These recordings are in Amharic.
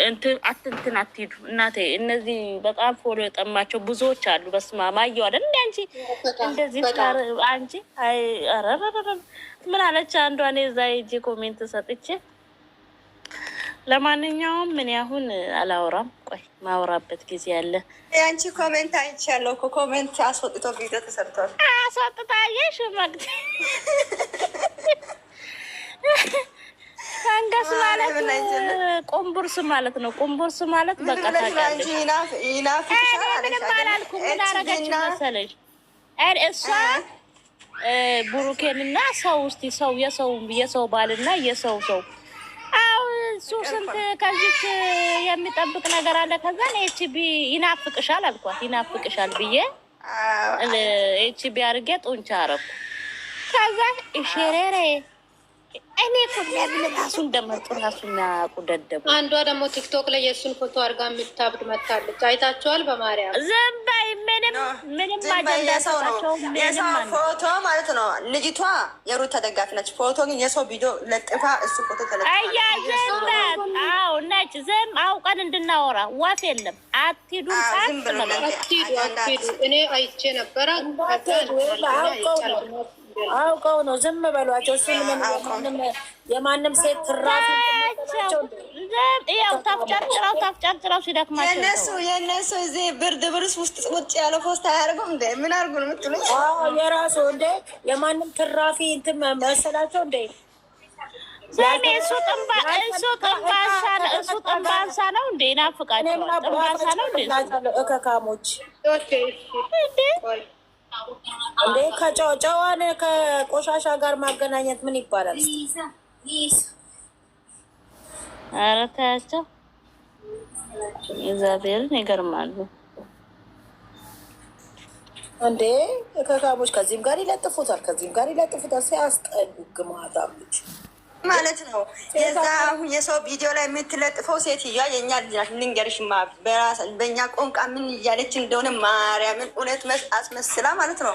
እንትን አትሂዱ እናቴ። እነዚህ በጣም ፎሎ የጠማቸው ብዙዎች አሉ። በስመ አብ አየሁ አይደል እንደ አንቺ እንደዚህ አንቺ ምን አለች አንዷ? እኔ እዛ ሂጅ ኮሜንት ሰጥቼ ለማንኛውም ምን አሁን አላወራም። ቆይ ማወራበት ጊዜ አለ። የአንቺ ኮሜንት አይቻለሁ እኮ ኮሜንት አስወጥቶ ቪዲዮ ተሰርቷል። አስወጥታየሽ መግት ፈንገስ ማለት ቁምቡርስ ማለት ነው። ቁምቡርስ ማለት በቃ ታውቂያለሽ። ምንም አላልኩም። ምን አደረገች መሰለሽ? እሷ ብሩኬንና ሰው ውስጥ ሰው የሰው ባልና የሰው እሱ ስንት ከዚች የሚጠብቅ ነገር አለ። ከዛ ኤችቢ ይናፍቅሻል አልኳት። ይናፍቅሻል ብዬ ኤችቢ አድርጌ ጡንቻ አረኩ። ከዛ እሽሬሬ እኔ ኮሚያብል ራሱ እንደመጡ ራሱና ቁደደቡ። አንዷ ደግሞ ቲክቶክ ላይ የእሱን ፎቶ አድርጋ የምታብድ መታለች። አይታችኋል? በማርያም ዝም በይ። ምንም አጀንዳ ሰጣቸው። የሰው ፎቶ ማለት ነው። ልጅቷ የሩት ተደጋፊ ነች። ፎቶ ግን የሰው ቪዲዮ ለጥፋ እሱ ፎቶ ተለጥፋ እያዘበት። አዎ ነጭ ዝም አውቀን እንድናወራ ወፍ የለም። አትሂዱ አትሂዱ። እኔ አይቼ ነበረ። አውቀው ነው ዝም በሏቸው። እሱ የማንም ሴት ትራፊ ያው ታፍጨርጭራው ሲደክማቸው የእነሱ እዚህ ብርድ ብርስ ውስጥ ቁጭ ያለ ፖስት አያደርጉም እንደ ምን አድርጉ ነው የምትሉኝ? የራሱ እንደ የማንም ትራፊ እንትን መሰላቸው እንደ እሱ ጥንባንሳ ነው እንደ ናፍቃቸው ጥንባንሳ ነው እንደ እከካሞች እንዴ ከጨዋን ከቆሻሻ ጋር ማገናኘት ምን ይባላል? ኧረ ተያቸው እግዚአብሔርን ይገርማሉ እንዴ ከካቦች ከዚህም ጋር ይለጥፉታል፣ ከዚህም ጋር ይለጥፉታል። ሲያስጠሉ ግማታሞች ማለት ነው። የዛ አሁን የሰው ቪዲዮ ላይ የምትለጥፈው ሴትዮዋ የእኛ ልጅ ናት። ልንገርሽማ በእኛ ቋንቋ ምን እያለች እንደሆነ ማርያምን እውነት አስመስላ ማለት ነው።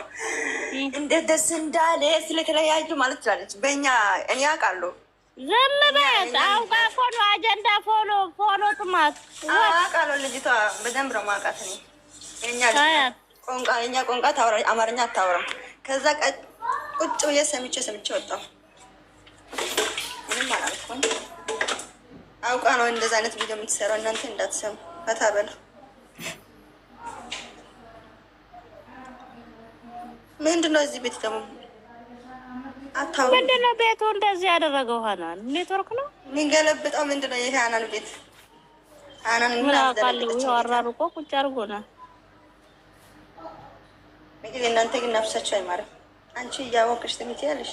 እንዴት ደስ እንዳለ ስለተለያዩ ማለት ትላለች። በእኛ እኔ አውቃለሁ። ዝም በል አውቃ ፎሎ አጀንዳ ፎሎ ጥማት አውቃለሁ። ልጅቷ በደንብ ነው የማውቃት እኔ። የእኛ ቋንቋ ታወራ፣ አማርኛ አታወራም። ከዛ ቁጭ ብዬ ሰምቼ ወጣሁ። ምንም አላልኩም። አውቃ ነው እንደዛ አይነት ቪዲዮ የምትሰራው። እናንተ እንዳትሰሙ ፈታ በሉ። ምንድን ነው እዚህ ቤት ደግሞ አታው ምንድን ነው ቤቱ እንደዚህ ያደረገው? ሀናን ኔትወርክ ነው የሚገለብጠው። ምንድን ነው ይሄ? ሀናን ቤት ሀናን ምን አውቃለሁ። ያወራሩ እኮ ቁጭ አድርጎናል። እንግዲህ እናንተ ግን ነፍሳችሁ አይማርም። አንቺ እያወቅሽ ትምትያለሽ።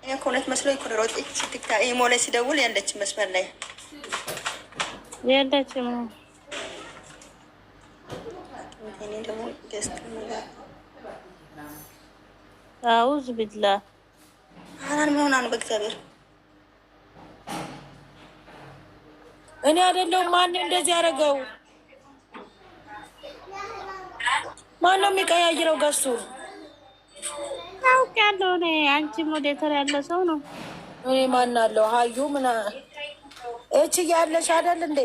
እኔ እኮ እውነት መስሎኝ እኮ ሮጥ ስትክታ ኢሞ ላይ ሲደውል ያለች መስመር ላይ የለችም። እኔ ደግሞ ደስታ አውዝ ቢላ ሀናን ምን ሆና ነው? በእግዚአብሔር እኔ አይደለሁም። ማነው እንደዚህ ያደረገው? ማነው የሚቀያይረው? ገሱ አውቄያለሁ እኔ። አንቺ ሞዴተር ያለ ሰው ነው። እኔ ማን አለው? ሀዩ ምን እቺ ያለሽ አይደል እንዴ?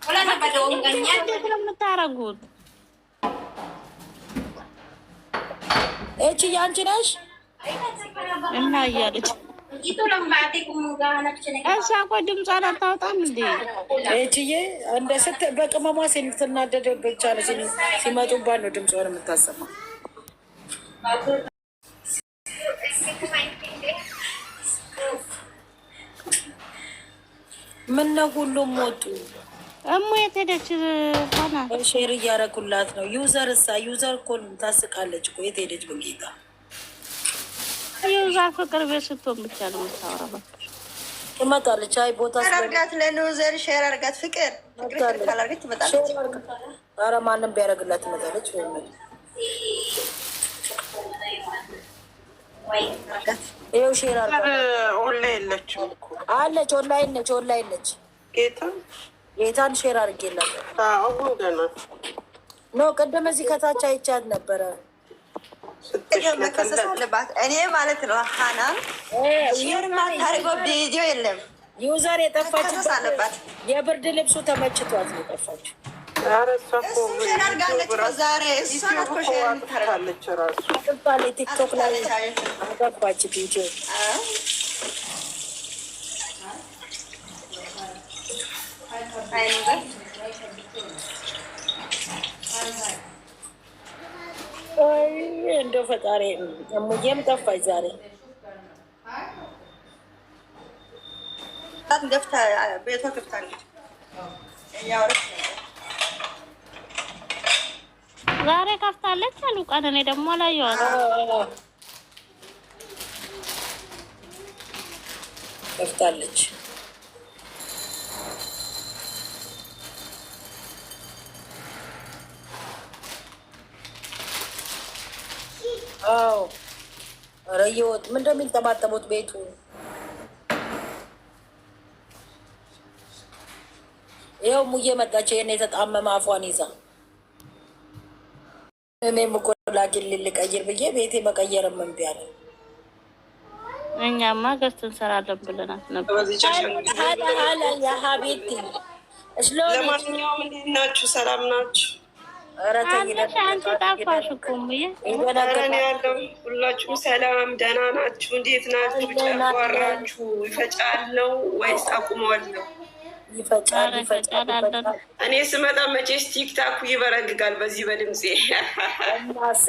እንዴት ነው የምታረጉት? እቺ ያንቺ ነሽ እና እያለች እሷ እኮ ድምጿን አታወጣም እንዴ? እቺዬ እንደ በቅመሟ ስትናደድ ብቻ ነው ሲመጡባት ነው ድምጿን የምታሰማው። ምን ነው ሁሉም ወጡ? እሙ የት ሄደች? ሆና ሼር እያደረጉላት ነው። ዩዘር እኮ ታስቃለች እኮ። የት ሄደች? በጌታ ዩዘር ፍቅር ቤት ስትሆን ብቻ ነው የምታወራው። ትመጣለች። አይ ቦታ አርጋት፣ ለዩዘር ሼር አርጋት። ፍቅር ካላርገች ትመጣለች። ኧረ ማንም ቢያደርግላት ትመጣለች። ይኸው ሼር ኦንላይን የለችም እኮ አለች። ኦንላይን ነች። ጌታን ሼር አድርጌላት ነው። ቅድም እዚህ ከታች አይቻት ነበረ። እኔ ማለት ነው ሀናን ሼር ማታደርገው ቪዲዮ የለም። ዩዘር የጠፋችበት የብርድ ልብሱ ተመችቷት ነው የጠፋችው። ቲክቶክ ላይ አገባች ቪዲዮ እንደው ፈጣሪ እሙዬም ጠፋች ዛሬ ቤቷ ከፍታለች። ዛሬ ከፍታለች አሉ ቀን። እኔ ደግሞ አላየኋትም። ከፍታለች። አዎ ኧረ እየወጡ ምን እንደሚንጠባጠቡት ቤቱ ይኸው ሙዬ መጣች። ይሄን የተጣመመ አፏን ይዛ እኔም እኮ ላኪን ልቀይር ብዬ ቤቴ መቀየርም እምቢ አለ። እኛማ ገዝት እንሰራለን ብለናት ነበር። ሀላ የሀቤት ለማንኛውም እንዴት ናችሁ? ሰላም ናችሁ? አንቺ ጠፋሽ እኮ ሙዬ። ያለው ሁላችሁም ሰላም ደህና ናችሁ? እንዴት ናችሁ? ጨጓራችሁ ይፈጫል ነው ወይስ አቁመዋል ነው? ይፈጫል። እኔ ስመጣ መቼስ ቲክታኩ ይበረግጋል በዚህ በድምፄ። እናሳ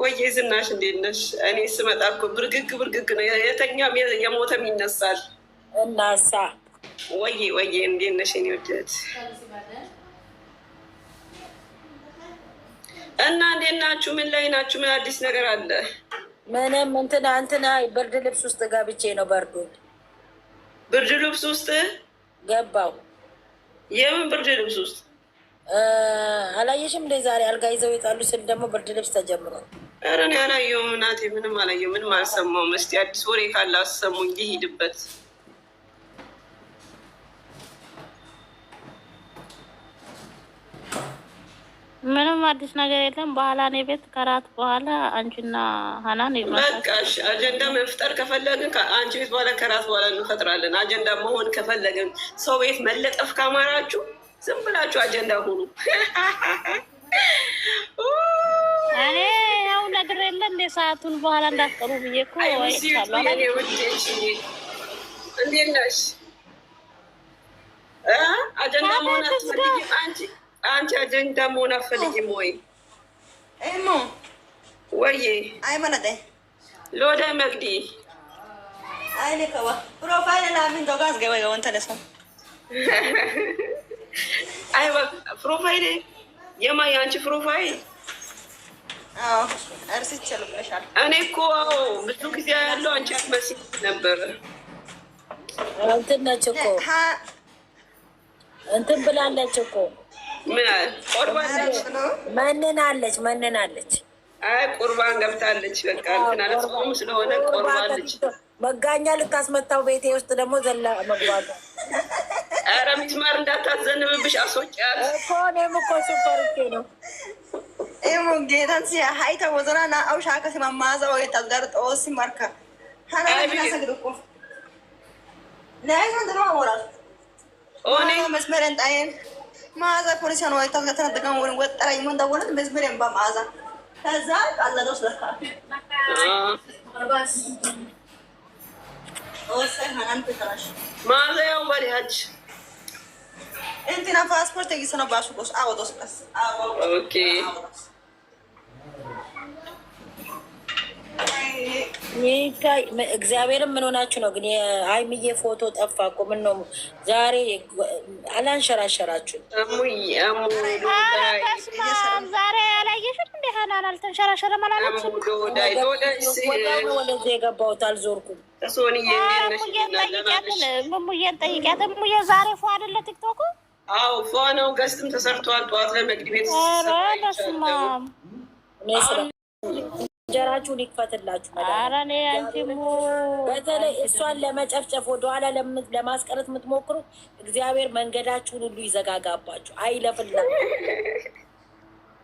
ወይዬ ዝናሽ እንዴት ነሽ? እኔ ስመጣ እኮ ብርግግ ነው። የተኛም የሞተም ይነሳል። እናሳ ወይዬ እንዴት ነሽ? እኔ ወደት እና እንዴት ናችሁ? ምን ላይ ናችሁ? ምን አዲስ ነገር አለ? ምንም እንትና ብርድ ልብስ ውስጥ ገብቼ ነው። ብርድ ልብስ ውስጥ ገባው። የምን ብርድ ልብስ ውስጥ? አላየሽም እንደ ዛሬ አልጋ ይዘው የጣሉ ስል ደግሞ ብርድ ልብስ ተጀምሯል። ኧረ እኔ አላየሁም እናቴ፣ ምንም አላየሁም፣ ምንም አልሰማሁም። እስኪ አዲስ ወሬ ካለ አሰሙኝ ልሂድበት። ምንም አዲስ ነገር የለም። በኋላ እኔ ቤት ከራት በኋላ አንቺና ሀናን በቃሽ። አጀንዳ መፍጠር ከፈለግን አንቺ ቤት በኋላ ከራት በኋላ እንፈጥራለን። አጀንዳ መሆን ከፈለግን ሰው ቤት መለጠፍ ካማራችሁ ዝም ብላችሁ አጀንዳ ሁኑ። እኔ ያው ነገር የለ እንደ ሰዓቱን በኋላ እንዳትቀሩ ብዬ እኮ እንዴት ነሽ? አጀንዳ መሆን አትፈልጊም አንቺ አጀንዳ መሆን አትፈልጊም ወይ? ወይዬ አይመነጠ ሎዳ መግዲ አይልከዋ ፕሮፋይል ላምን ዶጋዝ ገበ ወንተነሰ አይዋ ፕሮፋይል የአንቺ ፕሮፋይል? አዎ እርስቻለሁ ብለሻል። እኔ እኮ ብዙ ጊዜ ያለው አንቺ አትመስል ነበር። እንትን ነች እኮ እንትን ብላለች እኮ ምን ቆርባለች? መንናለች። አይ ቁርባን ገብታለች። በቃ እንትን አለ ጾም ስለሆነ ቆርባለች። መጋኛ ልታስመታው ቤቴ ውስጥ ደግሞ ዘላ መግባቷ። ኧረ ሚስማር እንዳታዘንብብሽ አስወጪያት እኮ። እኔም እኮ ሱፐርኬ ነው ጌታን ሀይተ ወዘናና አውሻ ከሲማ ማዛ ወይ ታጋር ጦስ ማርካ ሀናሰግድኮ ለይሰንት ነው አሞራል ኦኔ መስመረን ጣየን ማዛ ፖሊሲያን ወይ ታከተነደቀን ወን ወጠራይ ምን ደወለት መስመረን በማዛ ከዛ ቃለዶስ ለካ ማዛ ያው ባሪያች እንትና ፓስፖርት ይሰነ ባሱቆስ አውዶስቀስ ኦኬ ይታይ እግዚአብሔርም ምን ሆናችሁ ነው ግን? የሀይሚዬ ፎቶ ጠፋ እኮ። ምን ነው ዛሬ አላንሸራሸራችሁ? ዛሬ ያላየሽም እንደ ሀናን አልተንሸራሸረም አላለችም። ወደዚህ የገባሁት አልዞርኩም። ሙሙዬን ጠይቂያት። ሙሙዬ ዛሬ ፎ አይደለ ቲክቶኩ? አዎ ፎ ነው። ገዝትም ተሰርቷል። ጠዋት ላይ መግድ ቤት እንጀራችሁን ይክፈትላችሁ። በተለይ እሷን ለመጨፍጨፍ ወደኋላ ለማስቀረት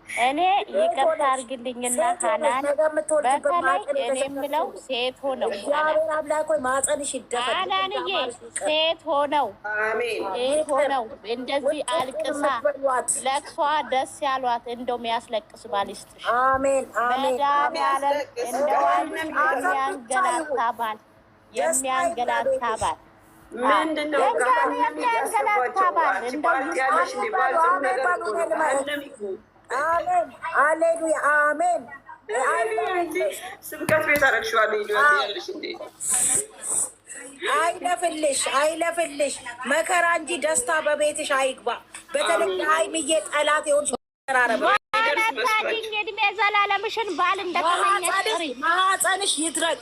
እኔ ይቅርታ አድርግልኝና ሀናን በተለይ እኔ የምለው ሴት ሆነው ሀናንዬ ሴት ሆነው እንደዚህ አልቅሳ ለቅሷ ደስ ያሏት እንደው የሚያስለቅስ ባል ይስጥሽ። መድኃኒዓለም እንደው የሚያንገላታ ባል የሚያንገላታ ባል ምንድነው የሚያንገላታ ባል እንደው አሜን አሌሉያ አሜን። ስብከት ቤት አረግሽዋለሁ ያለሽ እንዴ? አይለፍልሽ አይለፍልሽ መከራ እንጂ ደስታ በቤትሽ አይግባ። በተለይ ሀይሚዬ ጠላት የሆንሽ ማለታዲኝ እድሜ ዘላለምሽን ባል እንደተመኘሽ ማህፀንሽ ይድረቅ።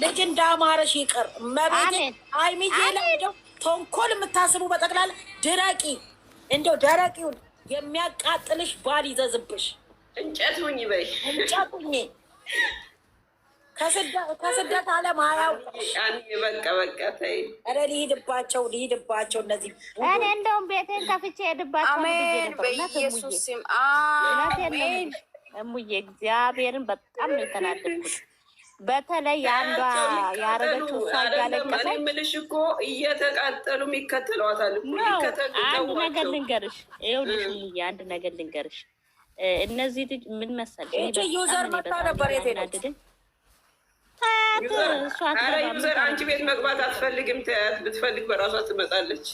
ልጅ እንዳማረሽ ይቅር። መቤት ሀይሚዬ ለምደው ተንኮል የምታስቡ በጠቅላላ ድረቂ። እንደው ደረቂውን የሚያቃጥልሽ ባል ይዘዝብሽ። እንጨት ሁኝ በይ እንጨት ሁኝ። ከስደት ዓለም አያው በቃ ተይ። ኧረ ልሂድባቸው እነዚህ። እኔ እንደውም ቤቴን ከፍቼ ሄድባቸው። አሜን በኢየሱስ ስም አሜን። እሙዬ እግዚአብሔርን በጣም ነው የተናደድኩት። በተለይ አንዷ ያረገችው እሷ እያለቀሰች እኔ የምልሽ እኮ እየተቃጠሉ ይከተሏታል እኮ። አንድ ነገር ልንገርሽ፣ ይኸውልሽ እሙዬ አንድ ነገር ልንገርሽ። እነዚህ ልጅ ምን መሰለሽ ዩዘር መጣ ነበር የተናደደኝ። ዩዘር አንቺ ቤት መግባት አትፈልግም። ተያት፣ ብትፈልግ በራሷ ትመጣለች።